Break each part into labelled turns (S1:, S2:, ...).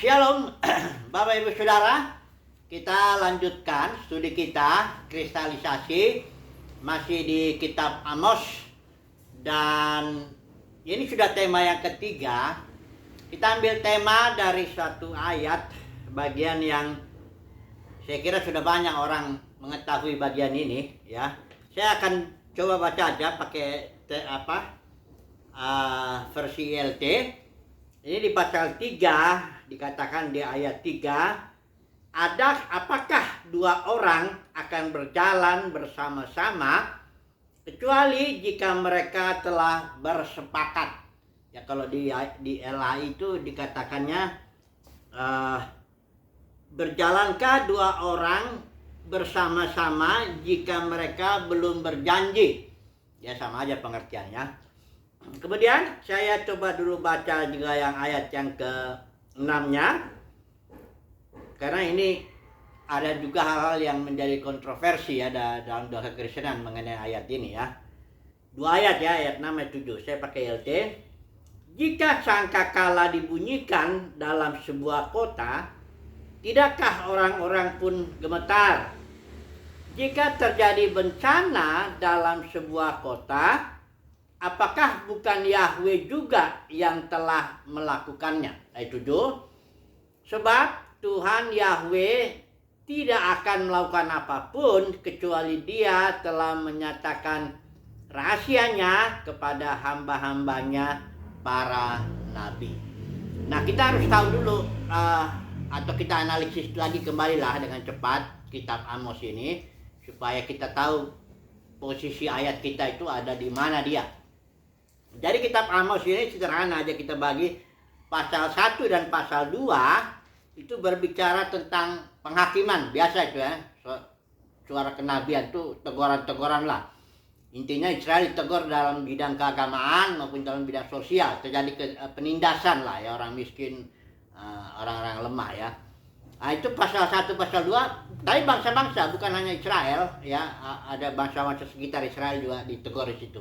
S1: Shalom, Bapak Ibu Saudara. Kita lanjutkan studi kita kristalisasi masih di kitab Amos, dan ini sudah tema yang ketiga. Kita ambil tema dari suatu ayat bagian yang saya kira sudah banyak orang mengetahui bagian ini ya. Saya akan coba baca aja pakai versi LT. Ini di pasal 3 dikatakan di ayat 3, apakah dua orang akan berjalan bersama-sama kecuali jika mereka telah bersepakat. Ya, kalau di LA itu dikatakannya berjalankah dua orang bersama-sama jika mereka belum berjanji. Ya, sama aja pengertiannya. Kemudian saya coba dulu baca juga yang ayat yang ke-6-nya. Karena ini ada juga hal-hal yang menjadi kontroversi ya dalam doa kekristenan mengenai ayat ini ya. Dua ayat ya, ayat 6 ayat 7. Saya pakai LT. Jika sangkakala dibunyikan dalam sebuah kota, tidakkah orang-orang pun gemetar? Jika terjadi bencana dalam sebuah kota, apakah bukan Yahweh juga yang telah melakukannya? Ayat 7. Sebab Tuhan Yahweh tidak akan melakukan apapun kecuali Dia telah menyatakan rahasianya kepada hamba-hambanya para nabi. Nah, kita harus tahu dulu atau kita analisis lagi kembalilah dengan cepat kitab Amos ini supaya kita tahu posisi ayat kita itu ada di mana dia. Jadi kitab Amos ini sederhana aja kita bagi. Pasal 1 dan pasal 2 itu berbicara tentang penghakiman. Biasa itu ya, suara kenabian itu teguran-teguran lah. Intinya Israel ditegur dalam bidang keagamaan maupun dalam bidang sosial. Terjadi penindasan lah ya, orang miskin, orang-orang lemah ya. Nah, itu pasal 1, pasal 2. Tapi bangsa-bangsa, bukan hanya Israel ya, ada bangsa-bangsa sekitar Israel juga ditegur di situ.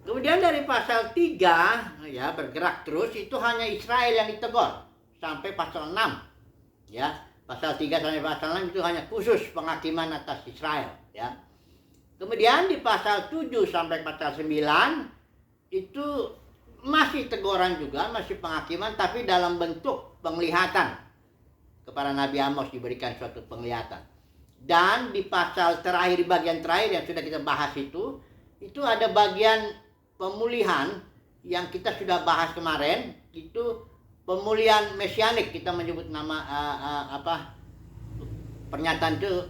S1: Kemudian dari pasal 3 ya, bergerak terus, itu hanya Israel yang ditegur sampai pasal 6 ya. Pasal 3 sampai pasal 6 itu hanya khusus penghakiman atas Israel ya. Kemudian di pasal 7 sampai pasal 9 itu masih teguran juga, masih penghakiman, tapi dalam bentuk penglihatan. Kepada Nabi Amos diberikan suatu penglihatan. Dan di pasal terakhir, di bagian terakhir yang sudah kita bahas itu ada bagian pemulihan yang kita sudah bahas kemarin. Itu pemulihan mesianik, kita menyebut nama pernyataan itu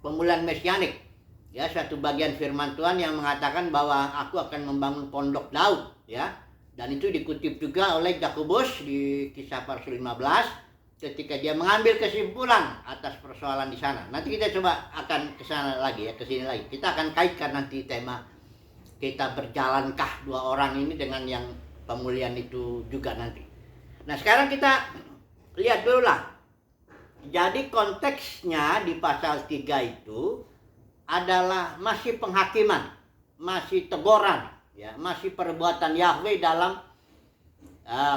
S1: pemulihan mesianik ya, suatu bagian firman Tuhan yang mengatakan bahwa aku akan membangun pondok Daud ya. Dan itu dikutip juga oleh Yakobus di Kisah Rasul 15 ketika dia mengambil kesimpulan atas persoalan di sana. Nanti kita coba akan ke sana lagi ya, ke sini lagi. Kita akan kaitkan nanti tema kita berjalankah dua orang ini dengan yang pemulihan itu juga nanti. Nah, sekarang kita lihat dulu lah. Jadi konteksnya di pasal 3 itu adalah masih penghakiman, masih teguran ya, masih perbuatan Yahweh dalam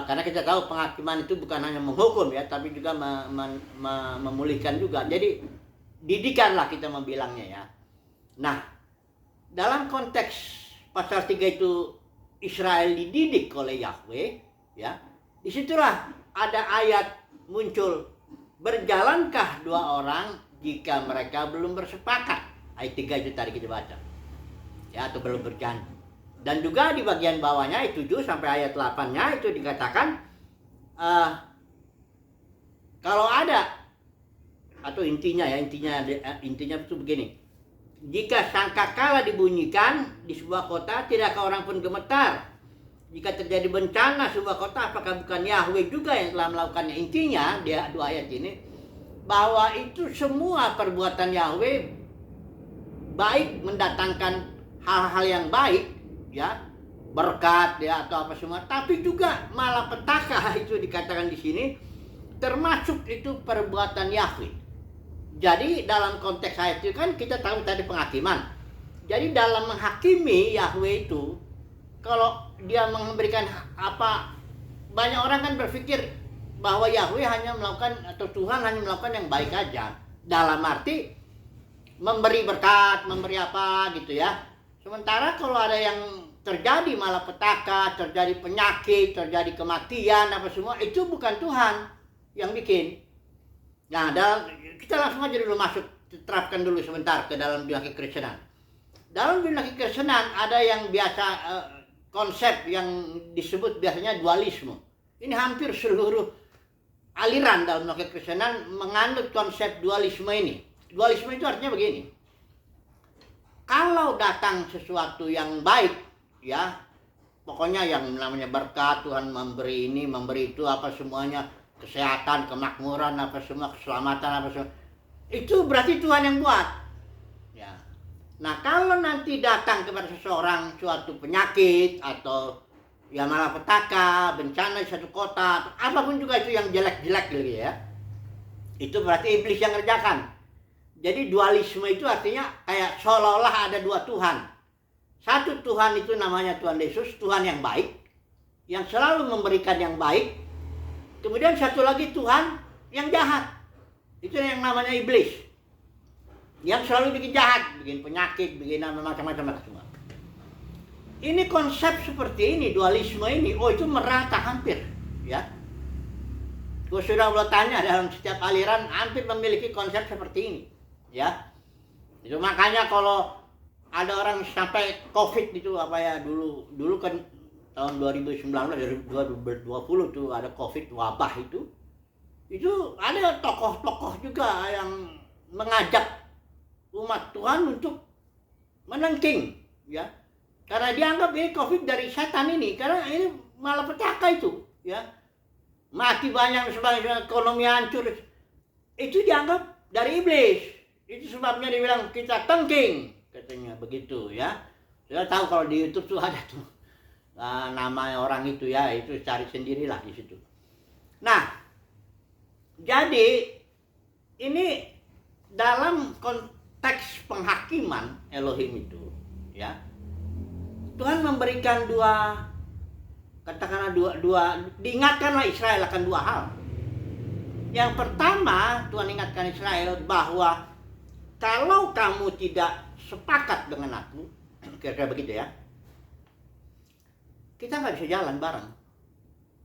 S1: karena kita tahu penghakiman itu bukan hanya menghukum ya, tapi juga memulihkan juga. Jadi didikanlah kita membilangnya ya. Nah, dalam konteks pasal 3 itu Israel dididik oleh Yahweh ya. Disitulah ada ayat muncul, berjalankah dua orang jika mereka belum bersepakat. Ayat 3 itu tadi kita baca ya, atau belum berjanji. Dan juga di bagian bawahnya ayat 7 sampai ayat 8-nya itu dikatakan kalau ada, atau intinya itu begini. Jika sangkakala dibunyikan di sebuah kota, tidakkah orang pun gemetar? Jika terjadi bencana sebuah kota, apakah bukan Yahweh juga yang telah melakukannya? Intinya dia dua ayat ini bahwa itu semua perbuatan Yahweh baik, mendatangkan hal-hal yang baik ya, berkat ya atau apa semua, tapi juga malapetaka itu dikatakan di sini, termasuk itu perbuatan Yahweh. Jadi dalam konteks ayat itu kan kita tahu tadi penghakiman. Jadi dalam menghakimi Yahweh itu, kalau dia memberikan apa, banyak orang kan berpikir bahwa Yahweh hanya melakukan atau Tuhan hanya melakukan yang baik aja. Dalam arti memberi berkat, memberi apa gitu ya. Sementara kalau ada yang terjadi malapetaka, terjadi penyakit, terjadi kematian apa semua, itu bukan Tuhan yang bikin. Nah, kita langsung aja dulu masuk, terapkan dulu sebentar ke dalam dunia kekristenan. Dalam dunia kekristenan ada yang biasa konsep yang disebut biasanya dualisme. Ini hampir seluruh aliran dalam dunia kekristenan menganut konsep dualisme ini. Dualisme itu artinya begini. Kalau datang sesuatu yang baik, ya, pokoknya yang namanya berkat, Tuhan memberi ini, memberi itu, apa semuanya, kesehatan, kemakmuran, apa semua, keselamatan, apa semua, itu berarti Tuhan yang buat. Ya. Nah, kalau nanti datang kepada seseorang suatu penyakit atau ya malapetaka, bencana di satu kota, atau apapun juga itu yang jelek-jelek gitu ya, itu berarti iblis yang ngerjakan. Jadi dualisme itu artinya kayak seolah-olah ada dua Tuhan. Satu Tuhan itu namanya Tuhan Yesus, Tuhan yang baik, yang selalu memberikan yang baik. Kemudian satu lagi Tuhan yang jahat, itu yang namanya iblis, yang selalu bikin jahat, bikin penyakit, bikin macam-macam semua. Ini konsep seperti ini, dualisme ini, oh itu merata hampir, ya. Gue sudah tanya dalam setiap aliran hampir memiliki konsep seperti ini, ya. Itu makanya kalau ada orang sampai COVID itu apa ya, dulu kan tahun 2019 2020 tuh ada COVID wabah itu ada tokoh-tokoh juga yang mengajak umat Tuhan untuk menengking, ya, karena dianggap ini COVID dari setan ini, karena ini malapetaka itu, ya, mati banyak sebagainya, ekonomi hancur, itu dianggap dari iblis. Itu sebabnya dibilang kita tengking, katanya begitu, ya. Saya tahu kalau di YouTube tuh ada tuh nama orang itu, ya, itu cari sendirilah di situ. Nah, jadi ini dalam konteks penghakiman Elohim itu, ya, Tuhan memberikan katakanlah dua, diingatkanlah Israel akan dua hal. Yang pertama, Tuhan ingatkan Israel bahwa kalau kamu tidak sepakat dengan aku, kira-kira begitu ya, kita nggak bisa jalan bareng,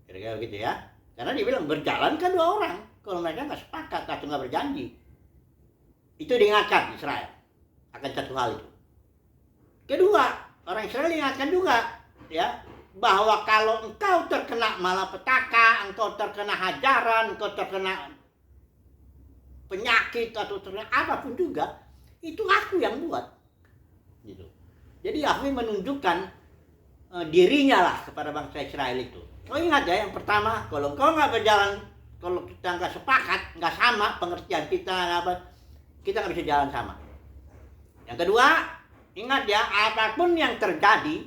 S1: kira-kira begitu ya. Karena dia bilang berjalan kan dua orang, kalau mereka nggak sepakat atau nggak berjanji. Itu diingatkan Israel akan satu hal itu. Kedua, orang Israel diingatkan juga, ya, bahwa kalau engkau terkena malapetaka, engkau terkena hajaran, engkau terkena penyakit atau terkena apapun juga, itu aku yang buat, gitu. Jadi Yahweh menunjukkan dirinya lah kepada bangsa Israel itu. Oh, ingat ya, yang pertama, kalau engkau nggak berjalan, kalau kita nggak sepakat, nggak sama pengertian kita, kita nggak bisa jalan sama. Yang kedua, ingat ya, apapun yang terjadi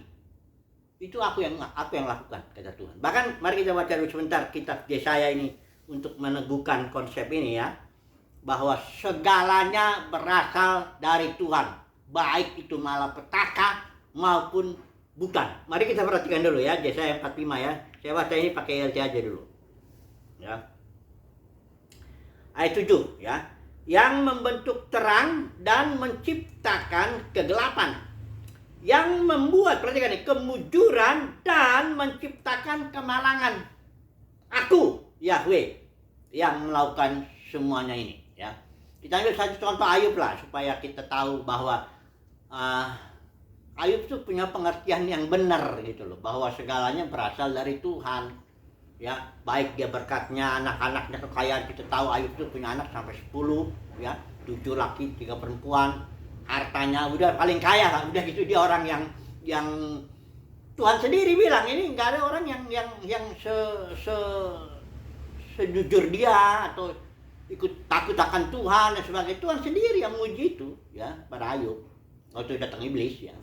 S1: itu aku yang lakukan, kata Tuhan. Bahkan mari kita baca dulu sebentar kitab Yesaya ini untuk meneguhkan konsep ini, ya, bahwa segalanya berasal dari Tuhan, baik itu malapetaka maupun bukan. Mari kita perhatikan dulu ya, Yesaya 45 ya. Saya baca ini pakai LC aja dulu, ya. Ayat 7, ya. Yang membentuk terang dan menciptakan kegelapan, yang membuat, perhatikan ini, kemujuran dan menciptakan kemalangan. Aku, Yahweh, yang melakukan semuanya ini, ya. Kita ambil satu contoh Ayub lah, supaya kita tahu bahwa Ayub itu punya pengertian yang benar gitu loh, bahwa segalanya berasal dari Tuhan, ya. Baik dia berkatnya, anak-anaknya, kekayaan. Kita tahu Ayub itu punya anak sampai 10, ya, 7 laki 3 perempuan. Hartanya udah paling kaya lah, udah gitu. Dia orang yang Tuhan sendiri bilang ini nggak ada orang yang sejujur dia atau ikut takut akan Tuhan dan sebagainya. Tuhan sendiri yang menguji itu, ya, pada Ayub. Waktu datang iblis, ya,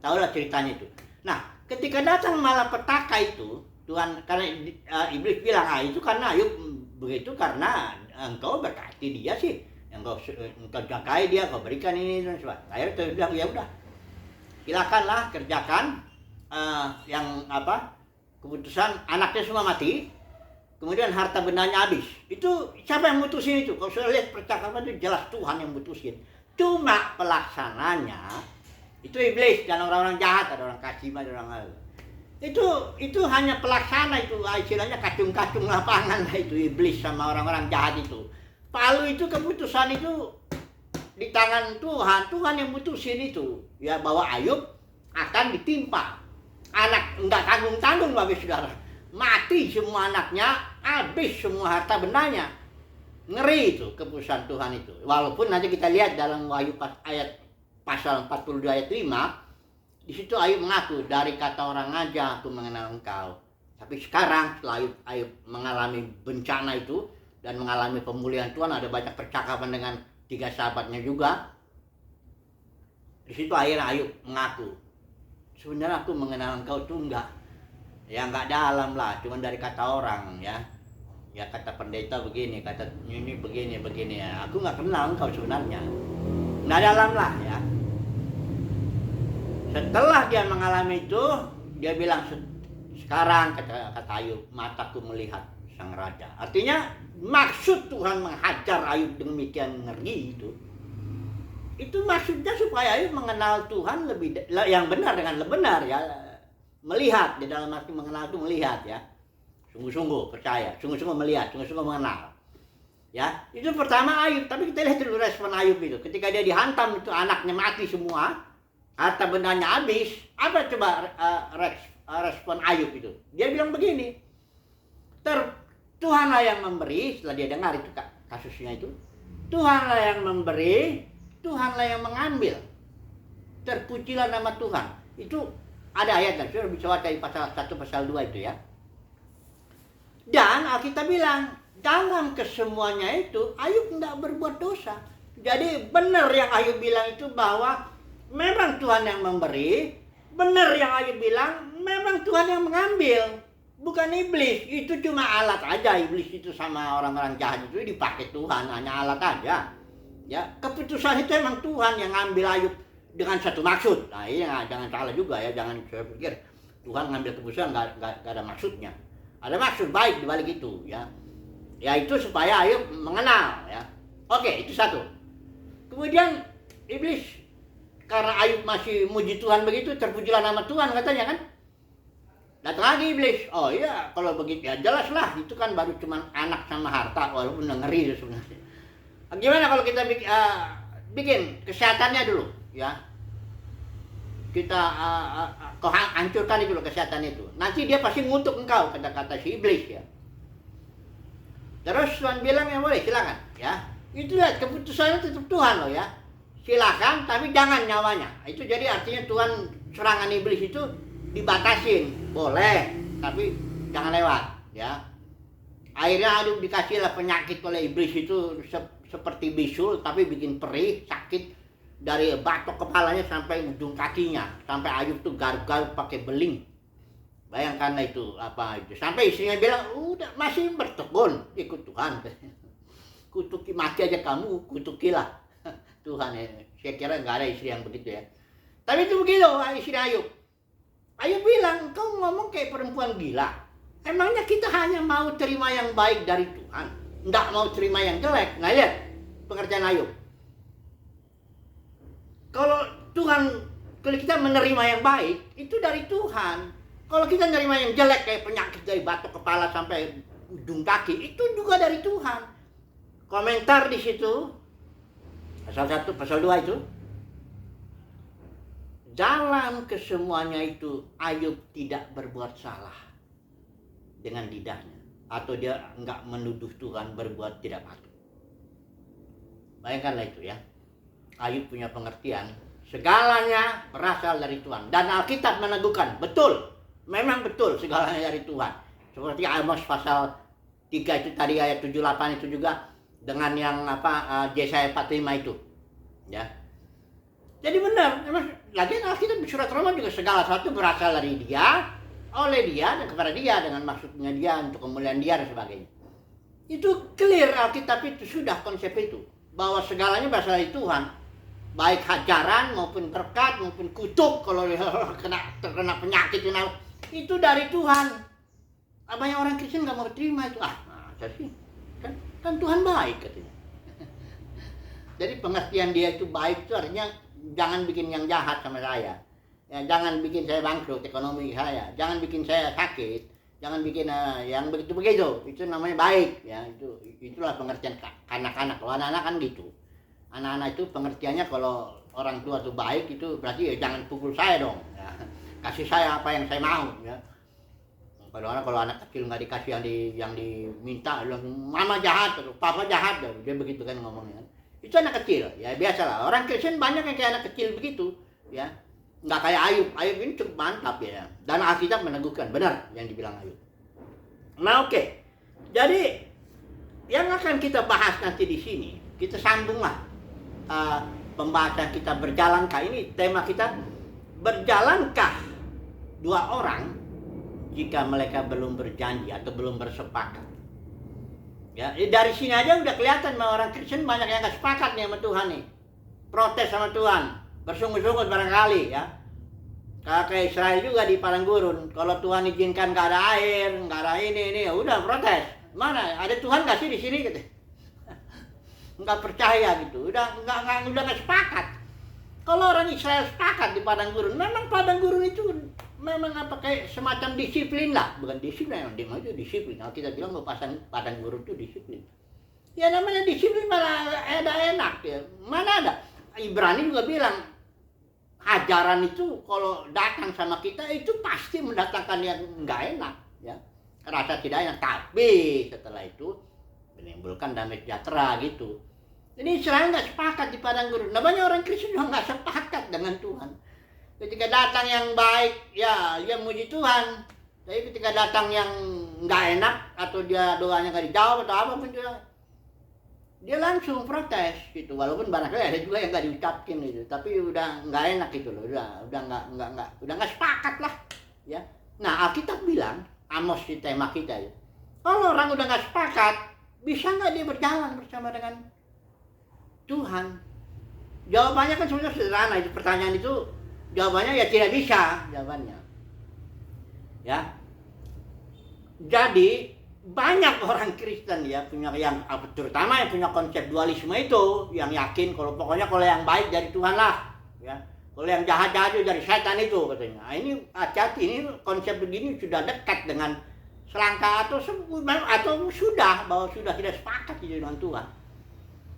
S1: tahu lah ceritanya itu. Nah, ketika datang malapetaka itu, Tuhan, karena iblis bilang, itu karena Ayub begitu karena engkau berkati dia sih, engkau jangkai dia, engkau berikan ini dan sebagainya. Akhirnya Tuhan bilang, ya udah, silakanlah kerjakan yang keputusan, anaknya semua mati, kemudian harta bendanya habis. Itu siapa yang mutusin itu? Kalau saya lihat percakapan itu jelas Tuhan yang mutusin. Cuma pelaksananya itu iblis dan orang-orang jahat, ada orang kasima, ada orang lain. Itu hanya pelaksana, itu istilahnya kacung-kacung lapangan lah, itu iblis sama orang-orang jahat itu. Palu itu keputusan itu di tangan Tuhan. Tuhan yang mutusin itu ya, bahwa Ayub akan ditimpa. Anak enggak tanggung-tanggung Bapak Saudara. Mati semua anaknya, habis semua harta bendanya. Ngeri itu keputusan Tuhan itu. Walaupun nanti kita lihat dalam Wahyu ayat pasal 42 ayat 5, di situ Ayub mengaku, dari kata orang aja aku mengenal engkau. Tapi sekarang setelah Ayub mengalami bencana itu dan mengalami pemulihan Tuhan, ada banyak percakapan dengan 3 sahabatnya juga. Di situ akhirnya Ayub mengaku, sebenarnya aku mengenal engkau tuh enggak dalam lah, cuma dari kata orang ya. Ya kata pendeta begini, kata ini begini ya. Aku nggak kenal engkau sebenarnya. Nggak dalam lah ya. Setelah dia mengalami itu, dia bilang, sekarang kata Ayub, mataku melihat sang raja. Artinya maksud Tuhan menghajar Ayub demikian ngeri itu maksudnya supaya Ayub mengenal Tuhan lebih yang benar dengan benar ya. Melihat, di dalam arti mengenal itu melihat ya. Sungguh-sungguh percaya, sungguh-sungguh melihat, sungguh-sungguh mengenal. Ya, itu pertama Ayub. Tapi kita lihat dulu respon Ayub itu. Ketika dia dihantam itu, anaknya mati semua, harta bendanya habis. Apa coba respon Ayub itu? Dia bilang begini, Tuhanlah yang memberi. Setelah dia dengar itu kasusnya itu, Tuhanlah yang memberi, Tuhanlah yang mengambil. Terpujilah nama Tuhan. Itu ada ayatnya, sudah bisa baca di pasal 1 pasal 2 itu ya. Dan Alkitab bilang, dalam kesemuanya itu Ayub tidak berbuat dosa. Jadi benar yang Ayub bilang itu, bahwa memang Tuhan yang memberi. Benar yang Ayub bilang, memang Tuhan yang mengambil, bukan iblis. Itu cuma alat aja. Iblis itu sama orang-orang jahat itu dipakai Tuhan, hanya alat aja. Ya, keputusan itu emang Tuhan yang ngambil Ayub dengan satu maksud. Nah, ini jangan salah juga ya, jangan saya pikir Tuhan ngambil keputusan nggak ada maksudnya. Ada maksud baik di balik itu ya. Ya itu supaya Ayub mengenal ya. Oke, itu satu. Kemudian iblis, karena Ayub masih muji Tuhan begitu, terpujilah nama Tuhan katanya kan. Datang lagi iblis. Oh iya, kalau begitu ya jelas lah, itu kan baru cuman anak sama harta, walaupun ngeri sebenarnya. Gimana kalau kita bikin kesehatannya dulu ya. Kita kau hancurkan itu loh kesehatan itu. Nanti dia pasti ngutuk engkau, kata-kata si iblis ya. Terus Tuhan bilang ya boleh, silakan ya. Itu lihat keputusannya tetap Tuhan loh ya. Silakan, tapi jangan nyawanya. Itu jadi artinya Tuhan, serangan iblis itu dibatasin. Boleh, tapi jangan lewat ya. Akhirnya dikasihlah penyakit oleh iblis itu seperti bisul, tapi bikin perih, sakit. Dari batok kepalanya sampai ujung kakinya, sampai Ayub tuh garuk-garuk pakai beling. Bayangkan itu apa itu. Sampai istrinya bilang, udah masih bertekun ikut Tuhan. Kutuki, mati aja kamu, kutukilah Tuhan ya. Saya kira nggak ada istri yang begitu ya. Tapi itu begitu istri Ayub. Ayub bilang, kau ngomong kayak perempuan gila. Emangnya kita hanya mau terima yang baik dari Tuhan, nggak mau terima yang jelek? Nah lihat pengertian Ayub. Kalau kita menerima yang baik, itu dari Tuhan. Kalau kita menerima yang jelek, kayak penyakit dari batok kepala sampai ujung kaki, itu juga dari Tuhan. Komentar di situ, pasal 1, pasal 2 itu. Dalam kesemuanya itu, Ayub tidak berbuat salah dengan lidahnya. Atau dia enggak menuduh Tuhan berbuat tidak patut. Bayangkanlah itu ya. Ayub punya pengertian, segalanya berasal dari Tuhan. Dan Alkitab meneguhkan, betul, memang betul segalanya dari Tuhan. Seperti Amos pasal 3 itu tadi, ayat 78 itu juga, dengan yang Yesaya 45 itu. Ya. Jadi benar, lagi Alkitab di surat Roma juga segala sesuatu berasal dari Dia, oleh Dia, dan kepada Dia, dengan maksudnya Dia, untuk kemuliaan Dia dan sebagainya. Itu clear, Alkitab itu sudah konsep itu, bahwa segalanya berasal dari Tuhan. Baik hajaran maupun berkat maupun kutuk, kalau terkena penyakit itu dari Tuhan. Banyak orang Kristen nggak mau terima itu. Masa sih? Kan Tuhan baik katanya. Jadi pengertian dia itu baik itu artinya jangan bikin yang jahat sama saya. Ya, jangan bikin saya bangkrut ekonomi saya. Jangan bikin saya sakit. Jangan bikin yang begitu-begitu. Itu namanya baik. Ya, itulah pengertian anak-anak. Kalau anak-anak kan gitu. Anak-anak itu pengertiannya kalau orang tua itu baik itu berarti jangan pukul saya dong. Ya. Kasih saya apa yang saya mau. Ya. Kalau anak kecil nggak dikasih yang diminta, bilang mama jahat atau papa jahat, dia begitu kan ngomongnya. Itu anak kecil, ya biasalah. Orang Kristen banyak yang kayak anak kecil begitu, ya. Nggak kayak Ayub. Ayub ini cukup mantap ya. Dan Alkitab meneguhkan benar yang dibilang Ayub. Nah oke. Jadi yang akan kita bahas nanti di sini, kita sambunglah pembahasan kita berjalankah. Ini tema kita, berjalankah dua orang jika mereka belum berjanji atau belum bersepakat. Ya, dari sini aja udah kelihatan bahwa orang Kristen banyak yang gak sepakat nih sama Tuhan nih. Protes sama Tuhan, bersungut-sungut barangkali ya. Kayak Israel juga di padang gurun. Kalau Tuhan izinkan gak ada air, gak ada ini, ya udah protes. Mana ada Tuhan gak sih di sini gitu. Nggak percaya gitu, udah nggak sepakat. Kalau orang Israel sepakat di padang gurun, memang padang gurun itu memang kayak semacam disiplin lah, bukan disiplin, dia itu disiplin. Kalau kita bilang bahwa padang gurun itu disiplin, ya namanya disiplin malah ada enak ya. Mana ada? Ibrani juga bilang ajaran itu kalau datang sama kita itu pasti mendatangkan yang nggak enak, ya, rasa tidak enak. Tapi setelah itu menimbulkan damai sejahtera gitu. Jadi Israel nggak sepakat di padang gurun. Namanya orang Kristen juga nggak sepakat dengan Tuhan. Ketika datang yang baik, ya dia muji Tuhan. Tapi ketika datang yang nggak enak atau dia doanya nggak dijawab atau apapun dia langsung protes gitu. Walaupun barangkali ada juga yang nggak diucapin gitu. Tapi udah nggak enak gitu loh. Udah nggak sepakat lah. Ya. Nah Alkitab bilang, Amos di tema kita ya. Kalau orang udah nggak sepakat, bisa nggak dia berjalan bersama dengan Tuhan? Jawabannya kan sebenarnya sederhana. Itu pertanyaan itu jawabannya ya tidak bisa jawabannya. Ya. Jadi banyak orang Kristen ya punya yang terutama yang punya konsep dualisme itu, yang yakin kalau pokoknya kalau yang baik dari Tuhan lah, ya. Kalau yang jahat-jahat itu dari setan itu katanya. Nah, ini hati-hati, ini konsep begini sudah dekat dengan selangkah atau sudah bahwa sudah tidak sepakat dengan Tuhan.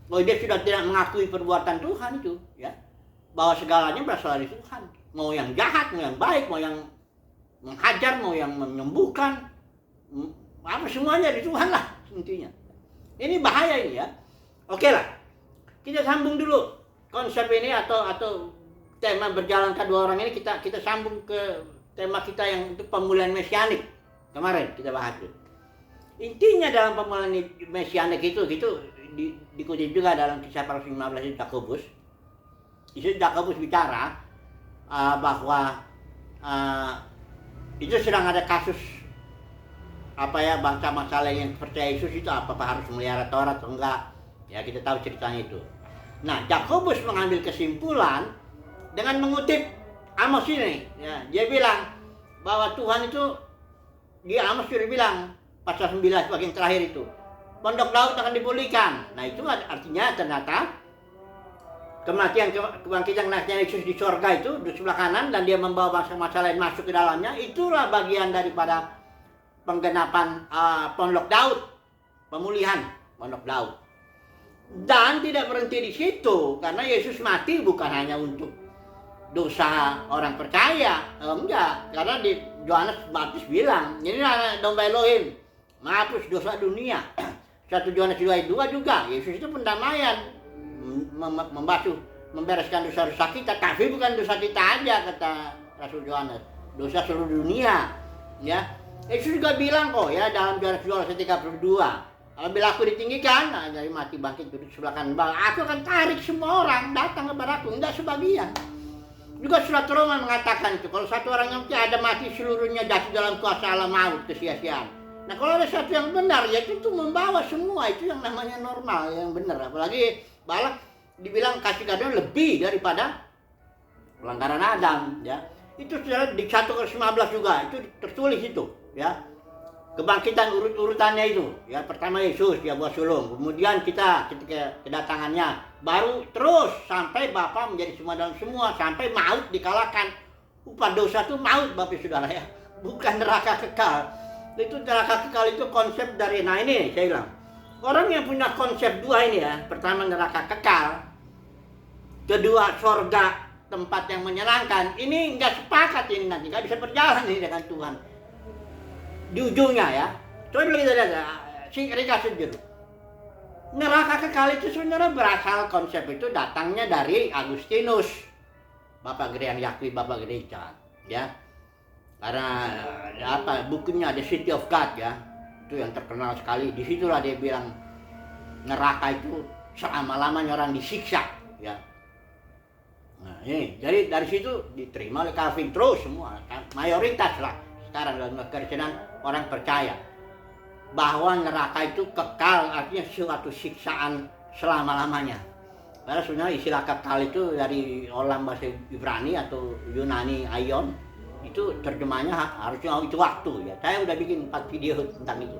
S1: Bahwa dia sudah tidak mengakui perbuatan Tuhan itu, ya. Bahwa segalanya berasal dari Tuhan. Mau yang jahat, mau yang baik, mau yang menghajar, mau yang menyembuhkan, apa semuanya dari Tuhan lah intinya. Ini bahaya ini ya. Oke lah, kita sambung dulu konsep ini atau tema berjalankah dua orang ini kita sambung ke tema kita yang itu pemulihan mesianik. Kemarin kita bahas itu. Intinya dalam pemulihan mesianik itu dikutip juga dalam Kisah para Rasul 15 itu Yakobus. Itu Yakobus bicara bahwa itu sedang ada kasus bangsa masalah yang percaya Yesus itu apakah harus melihara Taurat atau enggak. Ya kita tahu ceritanya itu. Nah Yakobus mengambil kesimpulan dengan mengutip Amos ini. Ya, dia bilang bahwa Tuhan itu, di Amos sudah bilang pasal 9 bagian terakhir itu, pondok Daud akan dipulihkan. Nah itu artinya ternyata kematian kebangkitan Yesus di surga itu di sebelah kanan dan dia membawa bangsa-bangsa lain masuk ke dalamnya. Itulah bagian daripada penggenapan pondok Daud, pemulihan pondok Daud. Dan tidak berhenti di situ, karena Yesus mati bukan hanya untuk dosa orang percaya, enggak, karena di Yohanes Baptis bilang, ini domba Elohim, menghapus dosa dunia. 1 Yohanes 2:2 juga, Yesus itu pendamaian, membereskan dosa-dosa kita, tapi bukan dosa kita aja, kata Rasul Yohanes, dosa seluruh dunia. Ya, Yesus juga bilang kok ya dalam Yohanes 2:32, bila aku ditinggikan, dari mati bangkit duduk sebelah kanan, aku akan tarik semua orang datang kepadaku, enggak sebagian. Juga surat Roma mengatakan itu, kalau satu orang yang ada mati seluruhnya jatuh dalam kuasa Allah maut, kesia-siaan. Nah kalau ada satu yang benar, ya itu membawa semua, itu yang namanya normal, yang benar. Apalagi Balak dibilang kasih karunia lebih daripada pelanggaran Adam, ya. Itu sudah di 1 Korintus 15 juga, itu tertulis itu, ya. kebangkitan urutannya itu. Ya, pertama Yesus, dia buat sulung. Kemudian kita ketika kedatangannya, baru terus sampai Bapa menjadi semua dalam semua, sampai maut dikalahkan. Upah dosa itu maut, Bapak Saudara ya. Bukan neraka kekal. Itu neraka kekal itu konsep dari, nah ini saya bilang, orang yang punya konsep dua ini ya, pertama neraka kekal, kedua sorga tempat yang menyenangkan, ini nggak sepakat ini, nanti nggak bisa berjalan ini dengan Tuhan di ujungnya ya. Coba kita lihat ya, ringkas dulu. Neraka kekal itu sebenarnya berasal, konsep itu datangnya dari Agustinus, Bapak Gereja Yakwi, Bapak Gereja ya. Karena apa, bukunya The City of God ya, itu yang terkenal sekali. Disitulah dia bilang neraka itu selama-lamanya orang disiksa ya. Nah ini, jadi dari situ diterima oleh Calvin terus semua, mayoritas lah sekarang dalam kekristenan orang percaya bahwa neraka itu kekal, artinya suatu siksaan selama-lamanya. Karena sebenarnya istilah kekal itu dari dalam bahasa Ibrani atau Yunani aion, itu terjemahnya harusnya itu waktu ya. Saya udah bikin 4 video tentang itu.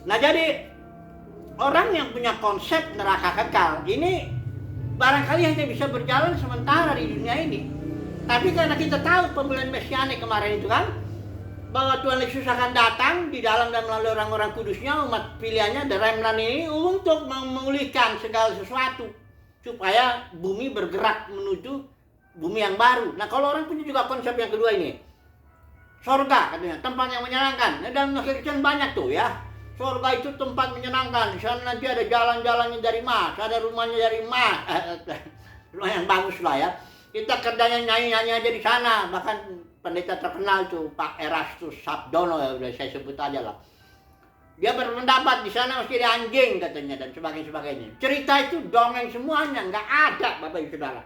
S1: Nah jadi orang yang punya konsep neraka kekal ini barangkali hanya bisa berjalan sementara di dunia ini. Tapi karena kita tahu pemulihan mesianik kemarin itu kan, bahwa Tuhan Yesus akan datang di dalam dan melalui orang-orang kudusnya, umat pilihannya, the remnant ini, untuk memulihkan segala sesuatu supaya bumi bergerak menuju bumi yang baru. Nah kalau orang punya juga konsep yang kedua ini, sorga katanya, tempat yang menyenangkan. Nah, dalam Kristen banyak tuh ya, sorga itu tempat menyenangkan. Di sana nanti ada jalan-jalannya dari emas, ada rumahnya dari emas, rumah yang bagus lah ya. Kita kerjanya nyanyi-nyanyi aja di sana. Bahkan pendeta terkenal tuh Pak Erastus Sabdono ya, udah saya sebut aja lah. Dia berpendapat di sana mesti ada anjing katanya dan sebagainya. Cerita itu dongeng semuanya, nggak ada Bapak Ibu Saudara.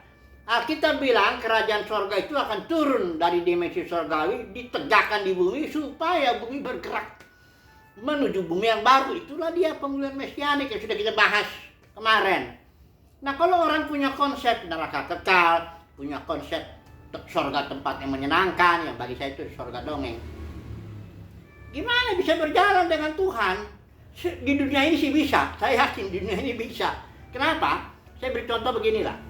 S1: Alkitab bilang kerajaan sorga itu akan turun dari dimensi sorgawi, ditegakkan di bumi supaya bumi bergerak menuju bumi yang baru. Itulah dia pemulihan mesianik yang sudah kita bahas kemarin. Nah kalau orang punya konsep neraka kekal, punya konsep sorga tempat yang menyenangkan, yang bagi saya itu sorga dongeng, gimana bisa berjalan dengan Tuhan? Di dunia ini sih bisa, saya yakin di dunia ini bisa. Kenapa? Saya beri contoh beginilah.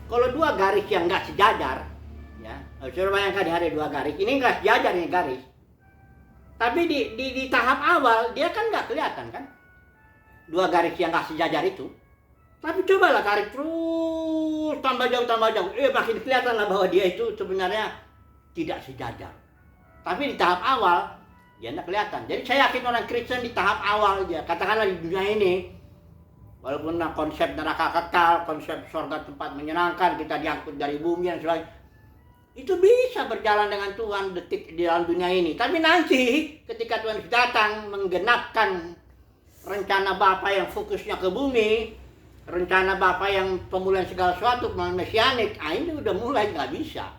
S1: Kalau dua garis yang nggak sejajar, ya, coba bayangkan ada dua garis, ini nggak sejajar ini garis. Tapi di tahap awal dia kan nggak kelihatan kan, dua garis yang nggak sejajar itu. Tapi cobalah tarik terus tambah jauh, makin kelihatan lah bahwa dia itu sebenarnya tidak sejajar. Tapi di tahap awal dia tidak kelihatan. Jadi saya yakin orang Kristen di tahap awal dia, katakanlah di dunia ini, walaupun konsep neraka kekal, konsep surga tempat menyenangkan, kita diangkut dari bumi dan sebagainya, itu bisa berjalan dengan Tuhan detik di dalam dunia ini. Tapi nanti ketika Tuhan datang menggenapkan rencana Bapa yang fokusnya ke bumi, rencana Bapa yang pemulihan segala sesuatu, pemulihan mesianik, ini udah mulai nggak bisa.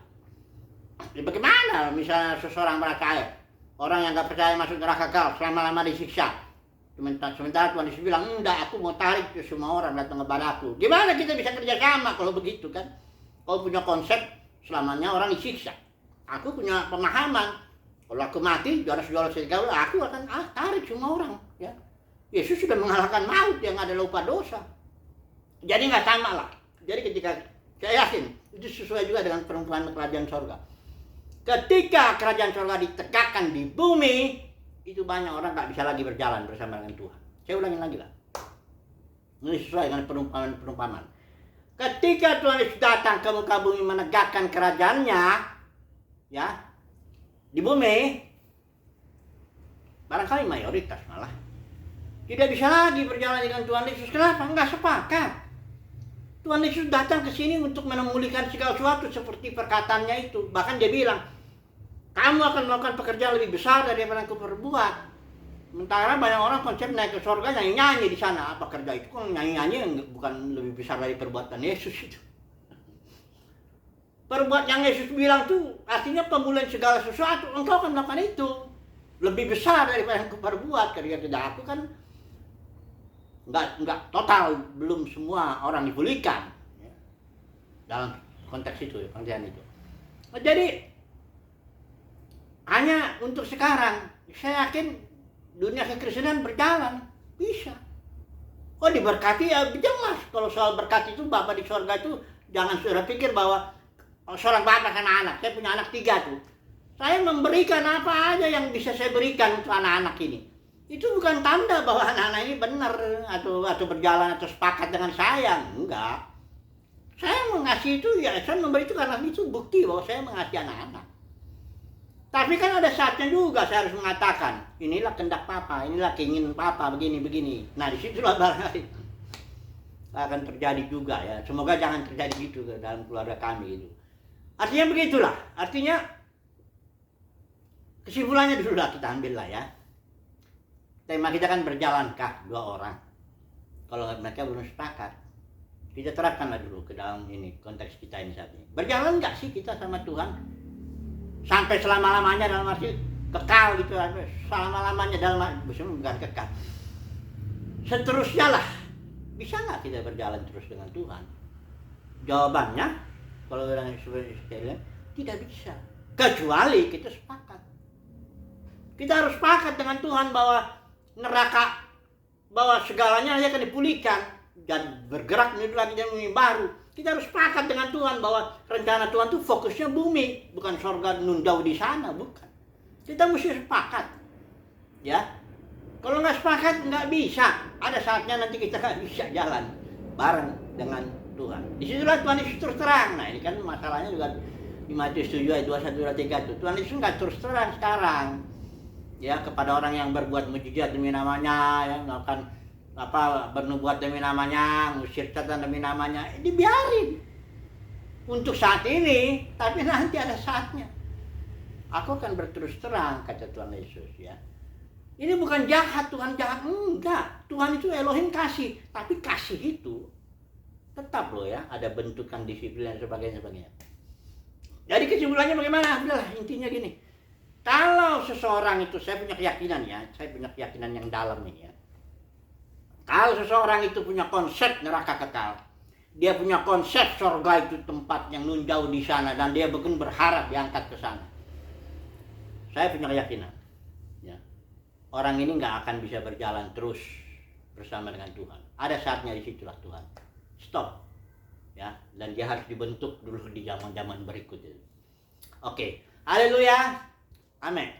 S1: Ya, bagaimana misalnya seseorang merasa orang yang nggak percaya masuk neraka kekal selama-lama disiksa, sementara Tuhan Yesus bilang enggak, aku mau tarik ke semua orang datang kepada aku. Gimana kita bisa kerja sama kalau begitu kan? Kau punya konsep selamanya orang disiksa, aku punya pemahaman kalau aku mati juara segala, aku akan tarik semua orang ya. Yesus sudah mengalahkan maut yang adalah upah dosa. Jadi nggak sama lah. Jadi ketika saya yakin itu sesuai juga dengan perumpamaan kerajaan sorga. Ketika kerajaan sorga ditegakkan di bumi, itu banyak orang nggak bisa lagi berjalan bersama dengan Tuhan. Saya ulangin lagi lah. Ini sesuai dengan perumpamaan. Ketika Tuhan Yesus datang ke muka bumi menegakkan kerajaannya, ya di bumi, barangkali mayoritas malah tidak bisa lagi berjalan dengan Tuhan Yesus. Kenapa? Nggak sepakat. Tuhan Yesus datang ke sini untuk memulihkan segala sesuatu seperti perkataannya itu. Bahkan dia bilang, kamu akan melakukan pekerjaan lebih besar daripada yang aku perbuat. Sementara banyak orang konsep naik ke surga nyanyi-nyanyi di sana. Apa kerja itu? Kok nyanyi-nyanyi bukan lebih besar dari perbuatan Yesus itu. Perbuatan yang Yesus bilang tuh artinya pemulihan segala sesuatu. Engkau akan melakukan itu. Lebih besar daripada yang aku perbuat. Karena tidak, aku kan Enggak total, belum semua orang dipulihkan ya, dalam konteks itu, pengertian itu. Jadi hanya untuk sekarang, saya yakin dunia kekristenan berjalan, bisa. Oh diberkati ya jelas. Kalau soal berkat itu Bapak di sorga itu jangan sudah pikir bahwa seorang bapak sama anak. Saya punya anak 3 tuh. Saya memberikan apa aja yang bisa saya berikan untuk anak-anak ini. Itu bukan tanda bahwa anak-anak ini benar atau berjalan atau sepakat dengan saya. Enggak. Saya mengasihi itu ya, saya memberi itu karena itu bukti bahwa saya mengasihi anak-anak. Tapi kan ada saatnya juga saya harus mengatakan, inilah kehendak Papa, inilah keinginan Papa, begini. Nah disitulah barangkali akan terjadi juga ya. Semoga jangan terjadi gitu dalam keluarga kami itu. Artinya begitulah. Artinya kesimpulannya dulu lah kita ambil lah ya. Tema kita kan berjalankah 2 orang. Kalau mereka belum sepakat, kita terapkanlah dulu ke dalam ini konteks kita ini saat ini. Berjalan nggak sih kita sama Tuhan? Sampai selama-lamanya dalam arti kekal gitu, selama-lamanya dalam bukan kekal. Seterusnya lah, bisa nggak kita berjalan terus dengan Tuhan? Jawabannya, kalau orang Islam tidak bisa, kecuali kita sepakat. Kita harus sepakat dengan Tuhan bahwa neraka, bahwa segalanya akan dipulihkan dan bergerak menuju lagi yang baru. Kita harus sepakat dengan Tuhan bahwa rencana Tuhan itu fokusnya bumi, bukan surga nun jauh di sana, bukan. Kita mesti sepakat, ya. Kalau nggak sepakat nggak bisa. Ada saatnya nanti kita nggak bisa jalan bareng dengan Tuhan. Disitulah Tuhan Yesus terus terang. Nah ini kan masalahnya juga di Matius 7 ayat 21 23 itu. Tuhan Yesus nggak terus terang sekarang, ya kepada orang yang berbuat mujizat demi namanya, yang melakukan bernubuat demi namanya, ngusir setan demi namanya, dibiarin untuk saat ini, tapi nanti ada saatnya aku akan berterus terang, kata Tuhan Yesus ya. Ini bukan jahat, Tuhan jahat, enggak. Tuhan itu Elohim kasih, tapi kasih itu tetap loh ya, ada bentukan disiplin dan sebagainya. Jadi kesimpulannya bagaimana? Udahlah, intinya gini. Kalau seseorang itu, saya punya keyakinan yang dalam ini ya. Kalau seseorang itu punya konsep neraka kekal, dia punya konsep surga itu tempat yang nun jauh di sana, dan dia bahkan berharap diangkat ke sana. Saya punya keyakinan, ya, orang ini nggak akan bisa berjalan terus bersama dengan Tuhan. Ada saatnya disitulah Tuhan stop, ya, dan dia harus dibentuk dulu di zaman-zaman berikut itu. Oke, haleluya, amin.